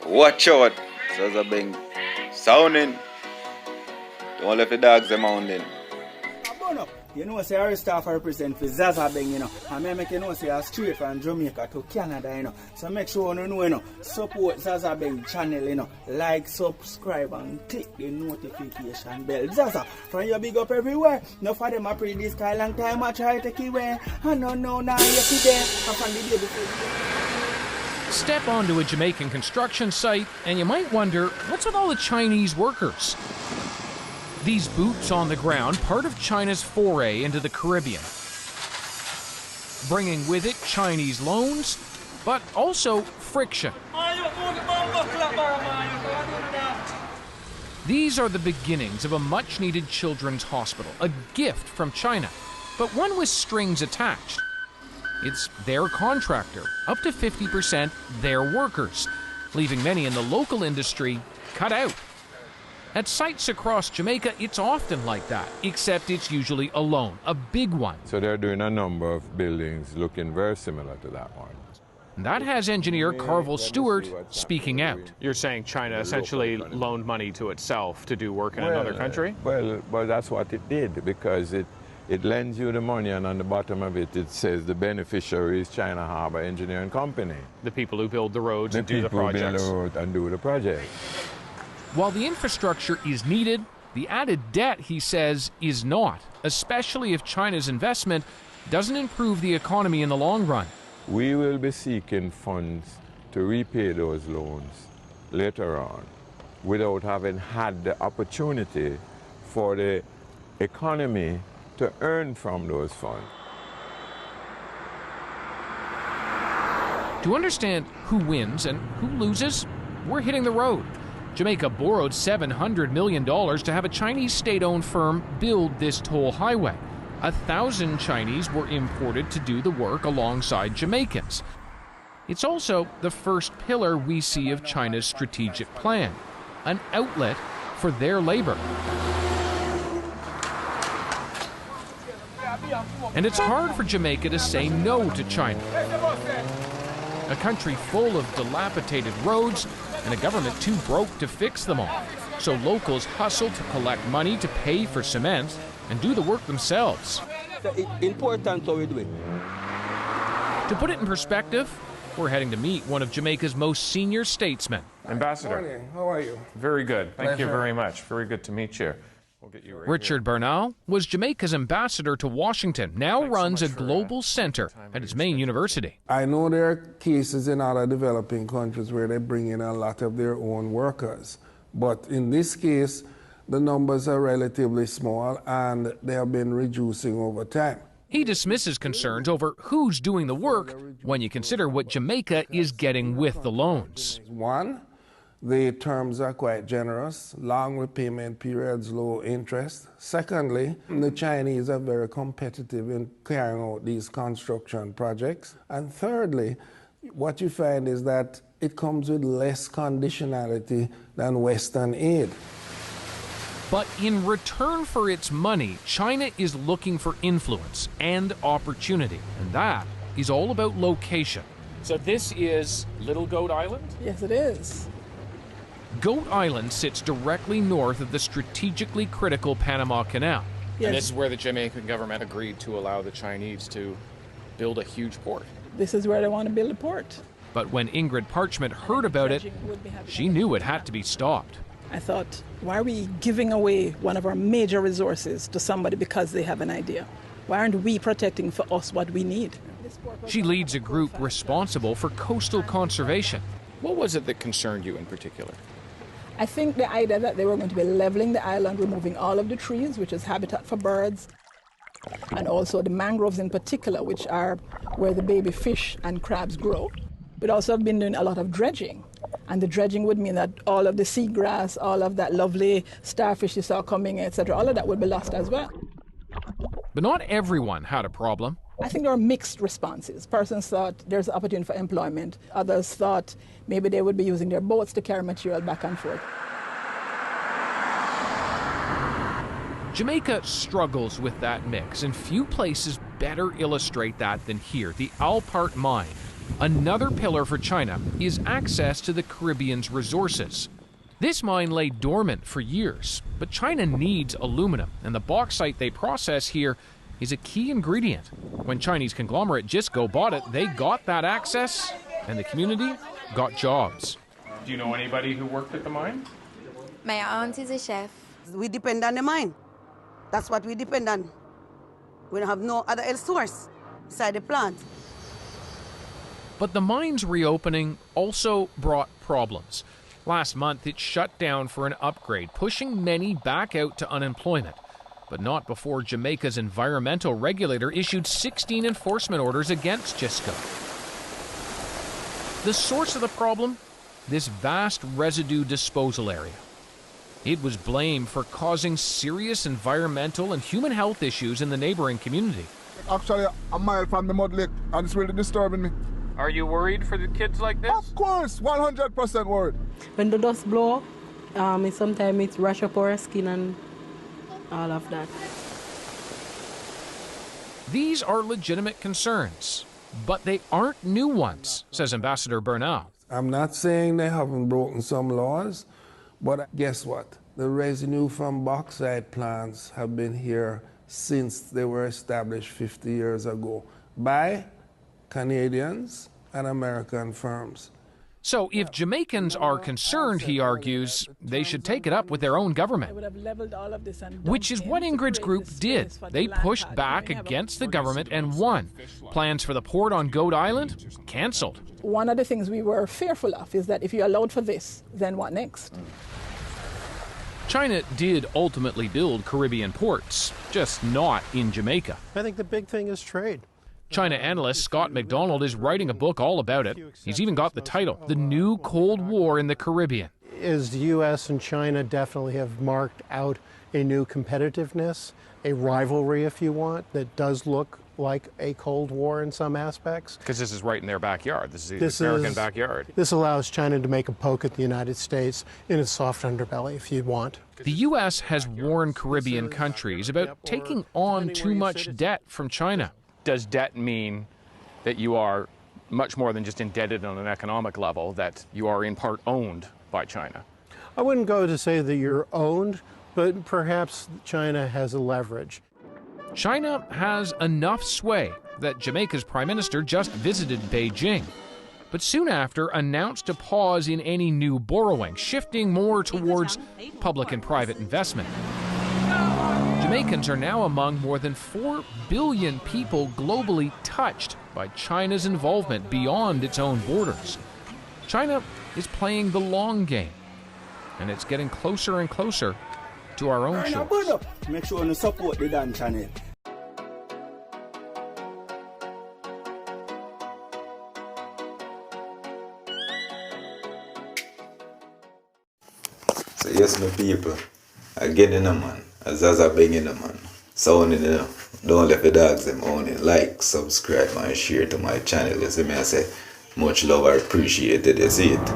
Watch out. Zaza Beng sounding. Don't let the dogs them hounding. You know, say our staff represent for Zaza Beng, you know. And I make you know, say straight from Jamaica to Canada, you know. So make sure you know, support Zaza Beng channel, you know. Like, subscribe, and click the notification bell. Zaza, from your big up everywhere. No for them, I pray this guy long time, I try to keep away. I don't know now, you're there. I found the day before. Step onto a Jamaican construction site, and you might wonder, what's with all the Chinese workers? These boots on the ground, part of China's foray into the Caribbean, bringing with it Chinese loans, but also friction. These are the beginnings of a much-needed children's hospital, a gift from China, but one with strings attached. It's their contractor, up to 50% their workers, leaving many in the local industry cut out. At sites across Jamaica, it's often like that, except it's usually a loan, a big one. So they're doing a number of buildings looking very similar to that one. That has engineer Carvel Stewart speaking out. You're saying China essentially loaned money to itself to do work in another country? Well, that's what it did, because it lends you the money, and on the bottom of it, it says the beneficiary is China Harbour Engineering Company. The people who build the roads and do the projects. The people who build the road and do the project. While the infrastructure is needed, the added debt, he says, is not, especially if China's investment doesn't improve the economy in the long run. We will be seeking funds to repay those loans later on without having had the opportunity for the economy to earn from those funds. To understand who wins and who loses, we're hitting the road. Jamaica borrowed $700 million to have a Chinese state-owned firm build this toll highway. 1,000 Chinese were imported to do the work alongside Jamaicans. It's also the first pillar we see of China's strategic plan, an outlet for their labor. And it's hard for Jamaica to say no to China. A country full of dilapidated roads and a government too broke to fix them all. So locals hustle to collect money to pay for cement and do the work themselves. Important how we do it. To put it in perspective, we're heading to meet one of Jamaica's most senior statesmen. Ambassador. Good morning. How are you? Very good. Thank you Pleasure. very much. Very good to meet you. We'll get you right Richard Bernal was Jamaica's ambassador to Washington, now runs a global center at its main university. I know there are cases in other developing countries where they bring in a lot of their own workers, but in this case, the numbers are relatively small and they have been reducing over time. He dismisses concerns over who's doing the work when you consider what Jamaica is getting with the loans. One, the terms are quite generous, long repayment periods, low interest. Secondly, the Chinese are very competitive in carrying out these construction projects. And thirdly, what you find is that it comes with less conditionality than Western aid. But in return for its money, China is looking for influence and opportunity. And that is all about location. So this is Little Goat Island? Yes, it is. Goat Island sits directly north of the strategically critical Panama Canal. Yes. And this is where the Jamaican government agreed to allow the Chinese to build a huge port. This is where they want to build a port. But when Ingrid Parchment heard about it, she knew it had to be stopped. I thought, why are we giving away one of our major resources to somebody because they have an idea? Why aren't we protecting for us what we need? She leads a group responsible for coastal conservation. What was it that concerned you in particular? I think the idea that they were going to be leveling the island, removing all of the trees, which is habitat for birds, and also the mangroves in particular, which are where the baby fish and crabs grow. We'd also have been doing a lot of dredging. And the dredging would mean that all of the seagrass, all of that lovely starfish you saw coming, etc., all of that would be lost as well. But not everyone had a problem. I think there are mixed responses. Persons thought there's opportunity for employment. Others thought maybe they would be using their boats to carry material back and forth. Jamaica struggles with that mix, and few places better illustrate that than here, the Alpart Mine, Another pillar for China is access to the Caribbean's resources. This mine lay dormant for years, but China needs aluminum, and the bauxite they process here is a key ingredient. When Chinese conglomerate Jisco bought it, they got that access, and the community got jobs. Do you know anybody who worked at the mine? My aunt is a chef. We depend on the mine. That's what we depend on. We don't have no other else source beside the plant. But the mine's reopening also brought problems. Last month, it shut down for an upgrade, pushing many back out to unemployment. But not before Jamaica's environmental regulator issued 16 enforcement orders against Jisco. The source of the problem? This vast residue disposal area. It was blamed for causing serious environmental and human health issues in the neighboring community. Actually, a mile from the mud lake, and it's really disturbing me. Are you worried for the kids like this? Of course, 100% worried. When the dust blow, sometimes it rush up our skin and all of that. These are legitimate concerns, but they aren't new ones, says Ambassador Bernal. I'm not saying they haven't broken some laws, but guess what? The residue from bauxite plants have been here since they were established 50 years ago by Canadians and American firms. So if Jamaicans are concerned, he argues, they should take it up with their own government. Which is what Ingrid's group did. They pushed back against the government and won. Plans for the port on Goat Island? Cancelled. One of the things we were fearful of is that if you allowed for this, then what next? China did ultimately build Caribbean ports, just not in Jamaica. I think the big thing is trade. China analyst Scott McDonald is writing a book all about it. He's even got the title, The New Cold War in the Caribbean. Is the U.S. and China definitely have marked out a new competitiveness, a rivalry, if you want, that does look like a Cold War in some aspects. Because this is right in their backyard. This is the American backyard. This allows China to make a poke at the United States in its soft underbelly, if you want. The U.S. has warned Caribbean countries about taking on too much debt from China. Does debt mean that you are much more than just indebted on an economic level, that you are in part owned by China? I wouldn't go to say that you're owned, but perhaps China has a leverage. China has enough sway that Jamaica's Prime Minister just visited Beijing, but soon after announced a pause in any new borrowing, shifting more towards public and private investment. Jamaicans are now among more than 4 billion people globally touched by China's involvement beyond its own borders. China is playing the long game, and it's getting closer and closer to our own shores. Make sure you support the Dan channel. So yes, my people, again in a man, Zaza Beng in a man, sound in a don't let the dogs them own it. Like, subscribe and share to my channel. You see me, I say much love, I appreciate it, you see it.